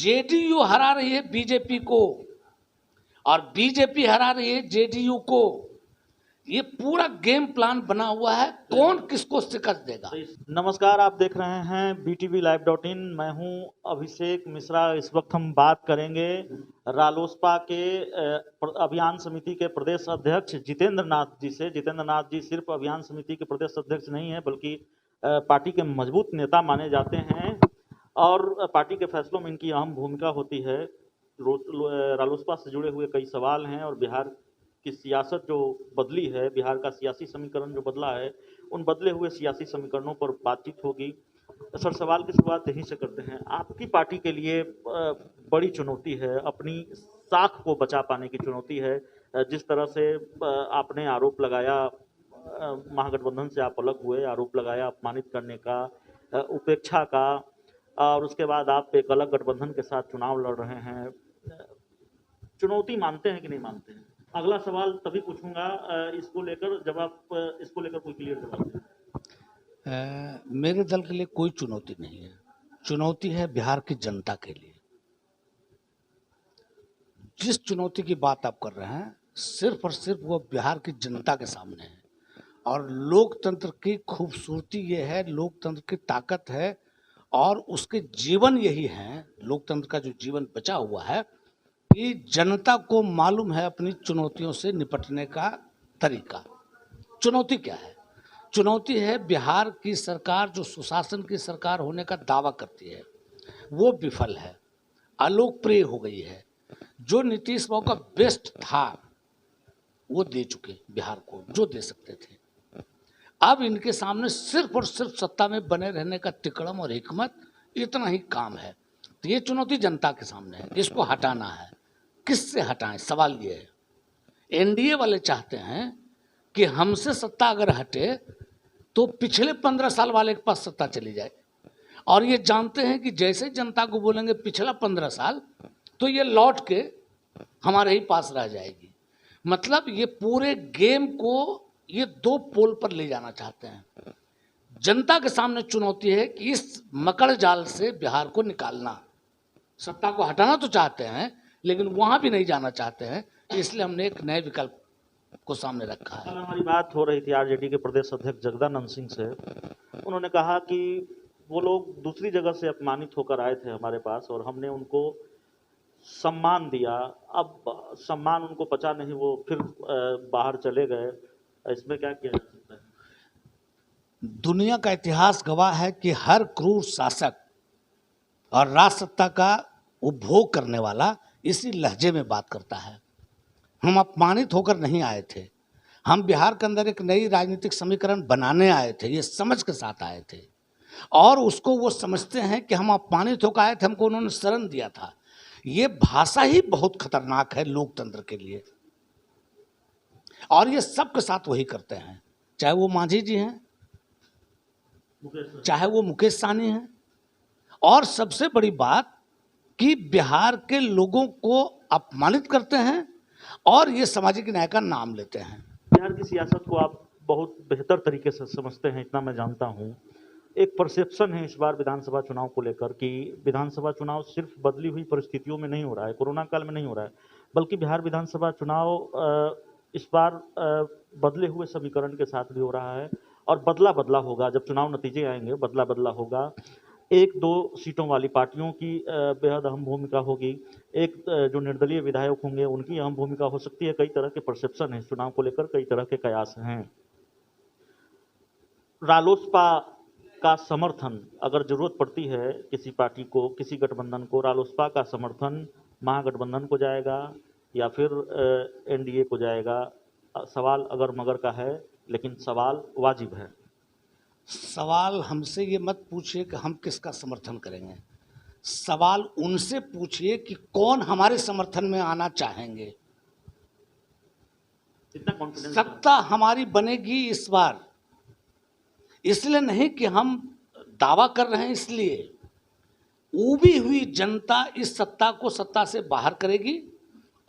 JDU हरा रही है बीजेपी को और बीजेपी हरा रही है जेडीयू को। ये पूरा गेम प्लान बना हुआ है, कौन किसको शिकस्त देगा। नमस्कार, आप देख रहे हैं btvlive.in। मैं हूं अभिषेक मिश्रा। इस वक्त हम बात करेंगे रालोसपा के अभियान समिति के प्रदेश अध्यक्ष जितेंद्र नाथ जी से। जितेंद्र नाथ जी सिर्फ अभियान समिति के प्रदेश अध्यक्ष नहीं है, बल्कि पार्टी के मजबूत नेता माने जाते हैं और पार्टी के फैसलों में इनकी अहम भूमिका होती है। रालोसपा से जुड़े हुए कई सवाल हैं और बिहार की सियासत जो बदली है, बिहार का सियासी समीकरण जो बदला है, उन बदले हुए सियासी समीकरणों पर बातचीत होगी। सर, सवाल की शुरुआत यहीं से करते हैं। आपकी पार्टी के लिए बड़ी चुनौती है, अपनी साख को बचा पाने की चुनौती है। जिस तरह से आपने आरोप लगाया, महागठबंधन से आप अलग हुए, आरोप लगाया अपमानित करने का, उपेक्षा का, और उसके बाद आप एक अलग गठबंधन के साथ चुनाव लड़ रहे हैं। चुनौती मानते हैं कि नहीं मानते हैं? अगला सवाल तभी पूछूंगा इसको लेकर जब आप इसको लेकर कोई क्लियर जवाब दें। मेरे दल के लिए कोई चुनौती नहीं है। चुनौती है बिहार की जनता के लिए। जिस चुनौती की बात आप कर रहे हैं, सिर्फ और सिर्फ वो बिहार की जनता के सामने है। और लोकतंत्र की खूबसूरती ये है, लोकतंत्र की ताकत है और उसके जीवन यही है, लोकतंत्र का जो जीवन बचा हुआ है कि जनता को मालूम है अपनी चुनौतियों से निपटने का तरीका। चुनौती क्या है? चुनौती है बिहार की सरकार जो सुशासन की सरकार होने का दावा करती है, वो विफल है, अलोकप्रिय हो गई है। जो नीतीश बाबू का बेस्ट था वो दे चुके बिहार को, जो दे सकते थे। अब इनके सामने सिर्फ और सिर्फ सत्ता में बने रहने का तिकड़म और हिकमत, इतना ही काम है। तो ये चुनौती जनता के सामने है, इसको हटाना है। किससे हटाएं? सवाल ये है। एनडीए वाले चाहते हैं कि हमसे सत्ता अगर हटे तो पिछले 15 साल वाले के पास सत्ता चली जाए, और ये जानते हैं कि जैसे जनता को बोलेंगे पिछला 15 साल, तो ये लौट के हमारे ही पास रह जाएगी। मतलब ये पूरे गेम को ये दो पोल पर ले जाना चाहते हैं। जनता के सामने चुनौती है कि इस मकड़ जाल से बिहार को निकालना। सत्ता को हटाना तो चाहते हैं लेकिन वहां भी नहीं जाना चाहते हैं, इसलिए हमने एक नए विकल्प को सामने रखा है। हमारी बात हो रही थी आरजेडी के प्रदेश अध्यक्ष जगदानंद सिंह से। उन्होंने कहा कि वो लोग दूसरी जगह से अपमानित होकर आए थे हमारे पास और हमने उनको सम्मान दिया। अब सम्मान उनको पचा नहीं, वो फिर बाहर चले गए। इसमें क्या किया जा सकता है? दुनिया का इतिहास गवाह है कि हर क्रूर शासक और राज सत्ता का उपभोग करने वाला इसी लहजे में बात करता है। हम अपमानित होकर नहीं आए थे, हम बिहार के अंदर एक नई राजनीतिक समीकरण बनाने आए थे, ये समझ के साथ आए थे। और उसको वो समझते हैं कि हम अपमानित होकर आए थे, हमको उन्होंने शरण दिया था। ये भाषा ही बहुत खतरनाक है लोकतंत्र के लिए, और ये सबके साथ वही करते हैं, चाहे वो मांझी जी हैं, चाहे वो मुकेश सहनी हैं। और सबसे बड़ी बात कि बिहार के लोगों को अपमानित करते हैं और ये सामाजिक न्याय का नाम लेते हैं। बिहार की सियासत को आप बहुत बेहतर तरीके से समझते हैं, इतना मैं जानता हूं। एक परसेप्शन है इस बार विधानसभा चुनाव को लेकर कि विधानसभा चुनाव सिर्फ बदली हुई परिस्थितियों में नहीं हो रहा है, कोरोना काल में नहीं हो रहा है, बल्कि बिहार विधानसभा चुनाव इस बार बदले हुए समीकरण के साथ भी हो रहा है और बदला बदला होगा। जब चुनाव नतीजे आएंगे बदला बदला होगा। 1-2 सीटों वाली पार्टियों की बेहद अहम भूमिका होगी, एक जो निर्दलीय विधायक होंगे उनकी अहम भूमिका हो सकती है। कई तरह के परसेप्शन है इस चुनाव को लेकर, कई तरह के कयास हैं। रालोसपा का समर्थन अगर जरूरत पड़ती है किसी पार्टी को, किसी गठबंधन को, रालोसपा का समर्थन महागठबंधन को जाएगा या फिर एनडीए को जाएगा? सवाल अगर मगर का है, लेकिन सवाल वाजिब है। सवाल हमसे ये मत पूछिए कि हम किसका समर्थन करेंगे, सवाल उनसे पूछिए कि कौन हमारे समर्थन में आना चाहेंगे। सत्ता हमारी बनेगी इस बार, इसलिए नहीं कि हम दावा कर रहे हैं, इसलिए उबी हुई जनता इस सत्ता को सत्ता से बाहर करेगी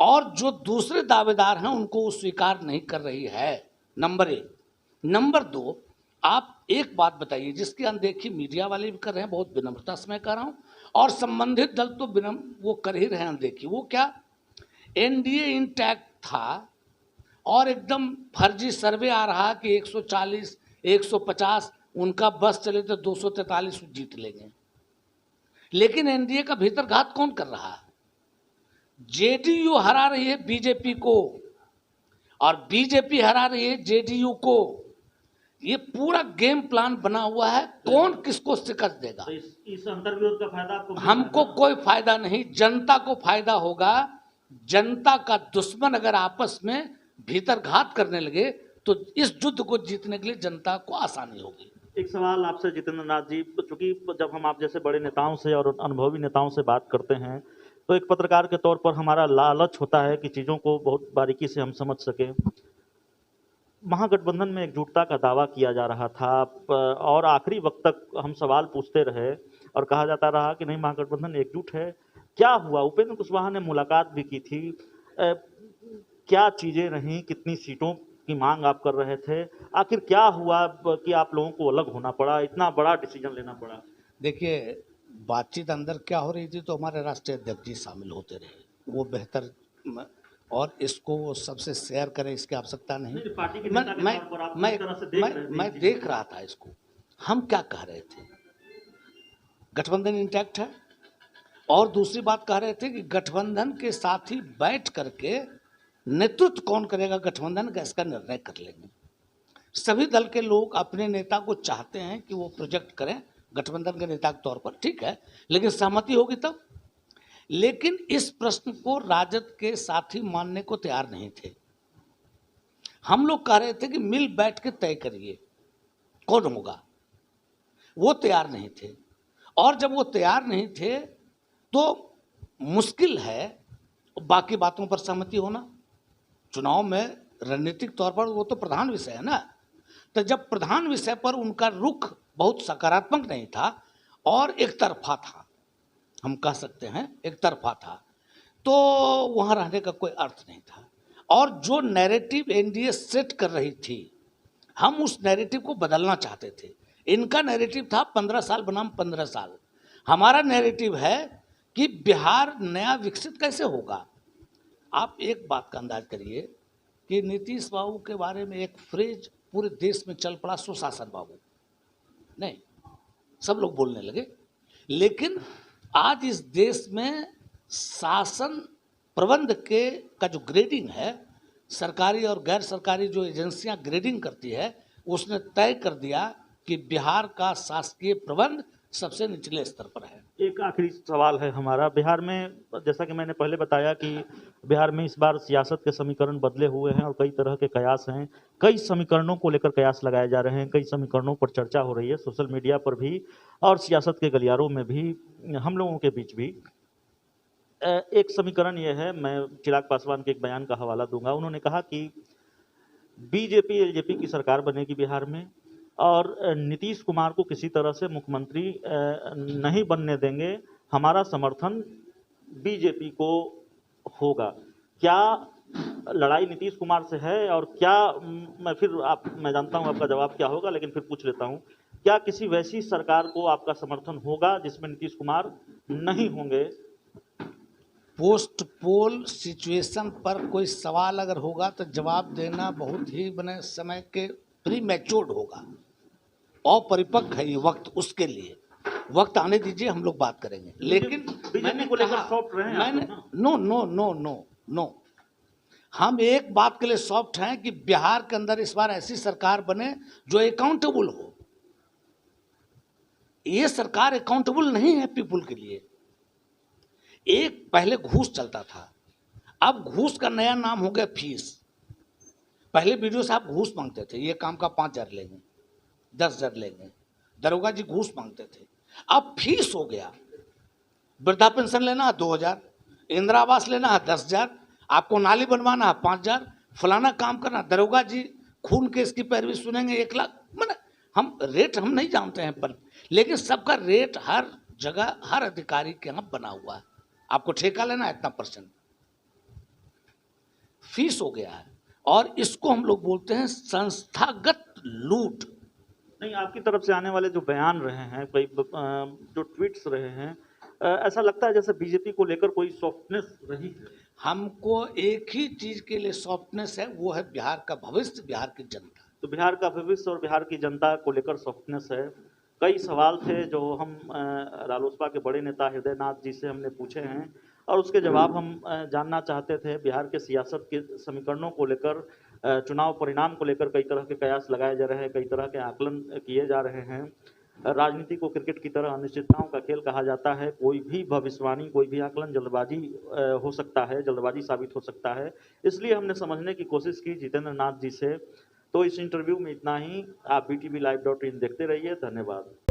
और जो दूसरे दावेदार हैं उनको वो स्वीकार नहीं कर रही है। नंबर 1। नंबर 2, आप एक बात बताइए जिसकी अनदेखी मीडिया वाले भी कर रहे हैं, बहुत विनम्रता से मैं कह रहा हूं, और संबंधित दल तो बिना वो कर ही रहे हैं। देखिए वो क्या, एनडीए इंटैक्ट था और एकदम फर्जी सर्वे आ रहा कि 140 150 उनका बस चले तो 243 जीत लेंगे। लेकिन एनडीए का भीतर घात कौन कर रहा है? जेडीयू हरा रही है बीजेपी को और बीजेपी हरा रही है जेडीयू को। ये पूरा गेम प्लान बना हुआ है, कौन किसको शिकस्त देगा। तो इस अंतर्विरोध का फायदा आपको हमको कोई फायदा नहीं, जनता को फायदा होगा। जनता का दुश्मन अगर आपस में भीतर घात करने लगे तो इस युद्ध को जीतने के लिए जनता को आसानी होगी। एक सवाल आपसे जितेंद्र नाथ जी, चूंकि जब हम आप जैसे बड़े नेताओं से और अनुभवी नेताओं से बात करते हैं तो एक पत्रकार के तौर पर हमारा लालच होता है कि चीज़ों को बहुत बारीकी से हम समझ सकें। महागठबंधन में एकजुटता का दावा किया जा रहा था और आखिरी वक्त तक हम सवाल पूछते रहे और कहा जाता रहा कि नहीं महागठबंधन एकजुट है। क्या हुआ? उपेंद्र कुशवाहा ने मुलाकात भी की थी, क्या चीज़ें रहीं, कितनी सीटों की मांग आप कर रहे थे, आखिर क्या हुआ कि आप लोगों को अलग होना पड़ा, इतना बड़ा डिसीजन लेना पड़ा? देखिए बातचीत अंदर क्या हो रही थी तो हमारे राष्ट्रीय अध्यक्ष जी शामिल होते रहे, वो बेहतर, और इसको सबसे शेयर करें इसकी आवश्यकता नहीं। पार्टी के नेता के तौर पर आप किस तरह से देख रहे थे? मैं देख रहा था इसको। हम क्या कह रहे थे, गठबंधन इंटैक्ट है, और दूसरी बात कह रहे थे कि गठबंधन के साथ ही बैठ करके नेतृत्व कौन करेगा गठबंधन का, इसका निर्णय कर लेंगे। सभी दल के लोग अपने नेता को चाहते हैं कि वो प्रोजेक्ट करें गठबंधन के नेता के तौर पर, ठीक है, लेकिन सहमति होगी तब। लेकिन इस प्रश्न को राजद के साथी मानने को तैयार नहीं थे। हम लोग कह रहे थे कि मिल बैठ के तय करिए कौन होगा, वो तैयार नहीं थे। और जब वो तैयार नहीं थे तो मुश्किल है बाकी बातों पर सहमति होना। चुनाव में रणनीतिक तौर पर वो तो प्रधान विषय है ना। तो जब प्रधान विषय पर उनका रुख बहुत सकारात्मक नहीं था और एक तरफा था, हम कह सकते हैं एक तरफा था, तो वहाँ रहने का कोई अर्थ नहीं था। और जो नैरेटिव एनडीए सेट कर रही थी, हम उस नैरेटिव को बदलना चाहते थे। इनका नैरेटिव था 15 साल बनाम 15 साल, हमारा नैरेटिव है कि बिहार नया विकसित कैसे होगा। आप एक बात का अंदाज करिए कि नीतीश बाबू के बारे में एक फ्रेज पूरे देश में चल पड़ा, सुशासन बाबू, नहीं सब लोग बोलने लगे। लेकिन आज इस देश में शासन प्रबंध का जो ग्रेडिंग है, सरकारी और गैर सरकारी जो एजेंसियां ग्रेडिंग करती है, उसने तय कर दिया कि बिहार का शासकीय प्रबंध सबसे निचले स्तर पर है। एक आखिरी सवाल है हमारा, बिहार में जैसा कि मैंने पहले बताया कि बिहार में इस बार सियासत के समीकरण बदले हुए हैं और कई तरह के कयास हैं, कई समीकरणों को लेकर कयास लगाए जा रहे हैं, कई समीकरणों पर चर्चा हो रही है सोशल मीडिया पर भी और सियासत के गलियारों में भी, हम लोगों के बीच भी। एक समीकरण ये है, मैं चिराग पासवान के एक बयान का हवाला दूंगा। उन्होंने कहा कि बीजेपी एलजेपी की सरकार बनेगी बिहार में और नीतीश कुमार को किसी तरह से मुख्यमंत्री नहीं बनने देंगे, हमारा समर्थन बीजेपी को होगा। क्या लड़ाई नीतीश कुमार से है? और क्या मैं जानता हूं आपका जवाब क्या होगा, लेकिन फिर पूछ लेता हूं, क्या किसी वैसी सरकार को आपका समर्थन होगा जिसमें नीतीश कुमार नहीं होंगे? पोस्ट पोल सिचुएशन पर कोई सवाल अगर होगा तो जवाब देना बहुत ही बने समय के प्री मैच्योर्ड होगा, अपरिपक्व है ये वक्त, उसके लिए वक्त आने दीजिए, हम लोग बात करेंगे। लेकिन मैंने को लेकर सॉफ्ट रहे हैं, मैंने no no no no no हम एक बात के लिए सॉफ्ट हैं कि बिहार के अंदर इस बार ऐसी सरकार बने जो अकाउंटेबल हो। ये सरकार अकाउंटेबल नहीं है पीपुल के लिए। एक पहले घूस चलता था, अब घूस का नया नाम हो गया फीस। पहले वीडियो साहब घूस मांगते थे, ये काम का 5,000 लेंगे, 10,000 लेंगे, दरोगा जी घूस मांगते थे, अब फीस हो गया। वृद्धा पेंशन लेना है 2,000, इंदिरा आवास लेना है 10,000, आपको नाली बनवाना है 5,000, फलाना काम करना, दरोगा जी खून केस की पैरवी सुनेंगे 1 लाख। मैंने हम रेट हम नहीं जानते हैं पर, लेकिन सबका रेट हर जगह हर अधिकारी के यहाँ बना हुआ है। आपको ठेका लेना है इतना %, फीस हो गया है। और इसको हम लोग बोलते हैं संस्थागत लूट। नहीं, आपकी तरफ से आने वाले जो बयान रहे हैं, कई जो ट्वीट्स रहे हैं, ऐसा लगता है जैसे बीजेपी को लेकर कोई सॉफ्टनेस रही है। हमको एक ही चीज के लिए सॉफ्टनेस है, वो है बिहार का भविष्य, बिहार की जनता। तो बिहार का भविष्य और बिहार की जनता को लेकर सॉफ्टनेस है। कई सवाल थे जो हम रालोसपा के बड़े नेता हृदयनाथ जी से हमने पूछे हैं और उसके जवाब हम जानना चाहते थे। बिहार के सियासत के समीकरणों को लेकर, चुनाव परिणाम को लेकर कई तरह के कयास लगाए जा रहे हैं, कई तरह के आकलन किए जा रहे हैं। राजनीति को क्रिकेट की तरह अनिश्चितताओं का खेल कहा जाता है। कोई भी भविष्यवाणी, कोई भी आकलन जल्दबाजी हो सकता है, जल्दबाजी साबित हो सकता है। इसलिए हमने समझने की कोशिश की जितेंद्र नाथ जी से। तो इस इंटरव्यू में इतना ही। आप BTV Live.in देखते रहिए। धन्यवाद।